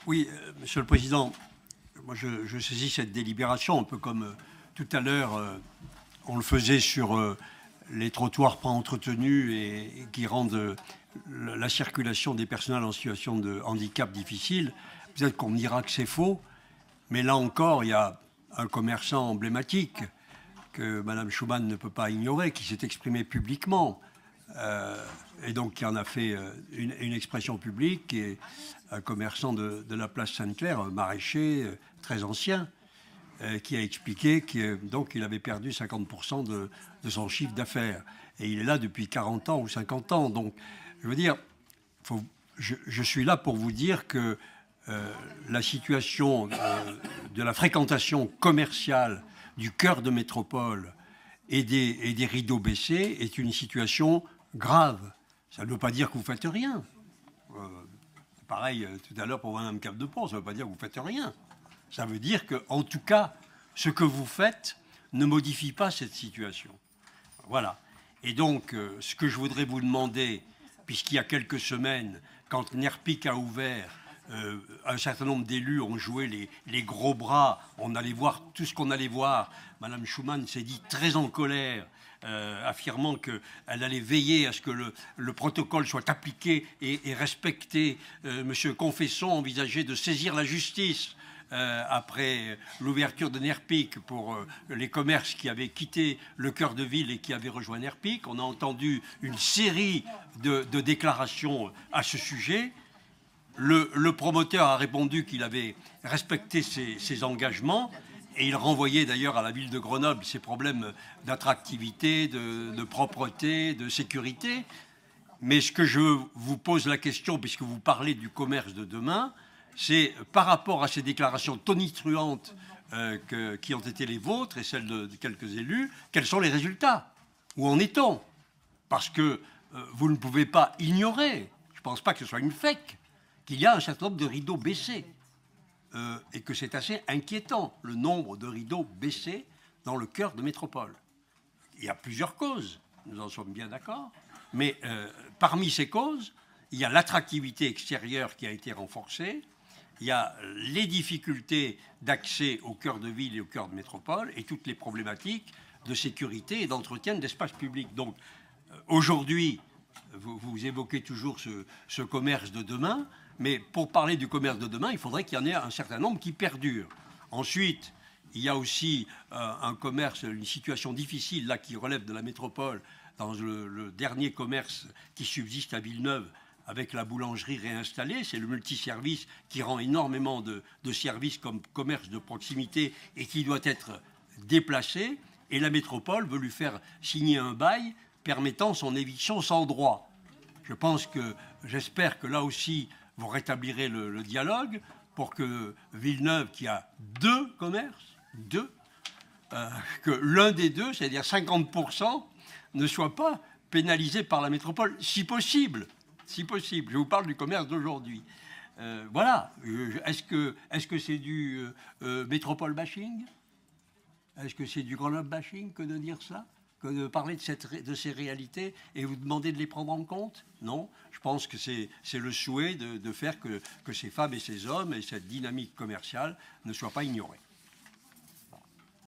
Oui, Monsieur le Président, moi je saisis cette délibération un peu comme tout à l'heure on le faisait sur les trottoirs pas entretenus et qui rendent la circulation des personnels en situation de handicap difficile. Peut-être qu'on me dira que c'est faux, mais là encore, il y a un commerçant emblématique que Mme Schumann ne peut pas ignorer, qui s'est exprimé publiquement, et donc qui en a fait une expression publique, qui est un commerçant de la place Sainte-Claire, un maraîcher très ancien, qui a expliqué qu'il avait perdu 50% de son chiffre d'affaires. Et il est là depuis 40 ans ou 50 ans. Donc, je veux dire, je suis là pour vous dire que la situation de la fréquentation commerciale du cœur de métropole et des rideaux baissés est une situation grave. Ça ne veut pas dire que vous ne faites rien. Pareil, tout à l'heure pour Mme Capdepont, ça ne veut pas dire que vous ne faites rien. Ça veut dire que, en tout cas, ce que vous faites ne modifie pas cette situation. Voilà. Et donc, ce que je voudrais vous demander, puisqu'il y a quelques semaines, quand NERPIC a ouvert, un certain nombre d'élus ont joué les gros bras, on allait voir tout ce qu'on allait voir. Madame Schumann s'est dit très en colère, affirmant qu'elle allait veiller à ce que le protocole soit appliqué et respecté. Monsieur Confesson envisageait de saisir la justice après l'ouverture de NERPIC pour les commerces qui avaient quitté le cœur de ville et qui avaient rejoint NERPIC. On a entendu une série de déclarations à ce sujet. Le promoteur a répondu qu'il avait respecté ses engagements et il renvoyait d'ailleurs à la ville de Grenoble ses problèmes d'attractivité, de propreté, de sécurité. Mais ce que je vous pose la question, puisque vous parlez du commerce de demain, c'est par rapport à ces déclarations tonitruantes qui ont été les vôtres et celles de quelques élus, quels sont les résultats? Où en est-on? Parce que vous ne pouvez pas ignorer, je ne pense pas que ce soit une fake, qu'il y a un certain nombre de rideaux baissés et que c'est assez inquiétant, le nombre de rideaux baissés dans le cœur de métropole. Il y a plusieurs causes, nous en sommes bien d'accord, mais parmi ces causes, il y a l'attractivité extérieure qui a été renforcée, il y a les difficultés d'accès au cœur de ville et au cœur de métropole et toutes les problématiques de sécurité et d'entretien d'espace public. Donc aujourd'hui, vous évoquez toujours ce commerce de demain, mais pour parler du commerce de demain, il faudrait qu'il y en ait un certain nombre qui perdurent. Ensuite, il y a aussi un commerce, une situation difficile là qui relève de la métropole, dans le dernier commerce qui subsiste à Villeneuve, avec la boulangerie réinstallée. C'est le multiservice qui rend énormément de services comme commerce de proximité et qui doit être déplacé. Et la métropole veut lui faire signer un bail permettant son éviction sans droit. J'espère que là aussi, vous rétablirez le dialogue pour que Villeneuve, qui a deux commerces, que l'un des deux, c'est-à-dire 50%, ne soit pas pénalisé par la métropole, si possible. Si possible. Je vous parle du commerce d'aujourd'hui. Voilà. Est-ce que c'est du métropole bashing? Est-ce que c'est du Grenoble bashing que de dire ça? Que de parler de ces réalités et vous demander de les prendre en compte? Non. Je pense que c'est le souhait de faire que ces femmes et ces hommes et cette dynamique commerciale ne soient pas ignorés.